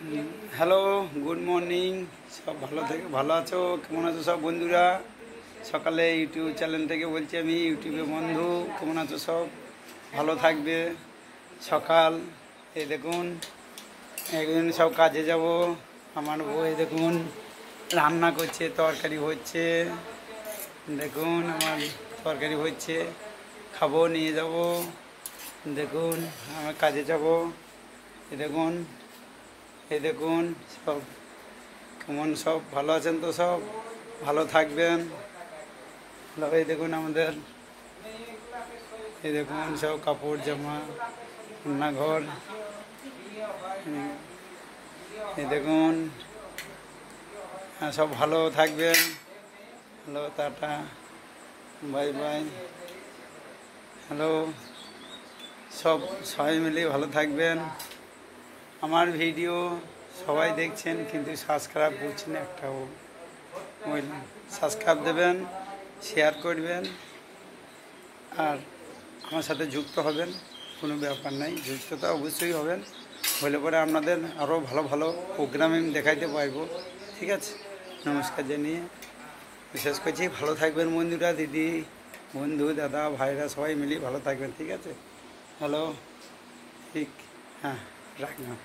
Hello, good morning. সব ভালো আছো? কেমন আছো সব বন্ধুরা? সকালে ইউটিউব চ্যানেল থেকে বলছি আমি, ইউটিউবে বন্ধু। কেমন আছো সব? ভালো থাকবে। সকাল, এই দেখুন একদিন সব কাজে যাব। আমার বউ এই দেখুন রান্না করছে, তরকারি হচ্ছে। দেখুন আমার তরকারি হচ্ছে, খাবো, নিয়ে যাব। দেখুন আমার কাজে যাব। এই দেখুন সব কেমন, সব ভালো আছেন তো? সব ভালো থাকবেন। এই দেখুন আমাদের, এই দেখুন সব কাপড় জামা, রান্নাঘর। এই দেখুন সব ভালো থাকবেন। Hello, tata, bye bye. Hello, সবাই মিলে ভালো থাকবেন। আমার ভিডিও সবাই দেখছেন কিন্তু সাবস্ক্রাইব করছেন একটাও। সাবস্ক্রাইব দেবেন, শেয়ার করবেন, আর আমার সাথে যুক্ত হবেন। কোনো ব্যাপার নাই, যুক্ত তো অবশ্যই হবেন। হলে পরে আপনাদের আরও ভালো ভালো প্রোগ্রাম আমি দেখাইতে পারবো। ঠিক আছে, নমস্কার জানিয়ে বিশেষ করছি। ভালো থাকবেন বন্ধুরা, দিদি, বন্ধু, দাদা, ভাইরা সবাই মিলে ভালো থাকবেন। ঠিক আছে, হ্যালো, ঠিক, হ্যাঁ, রাখলাম।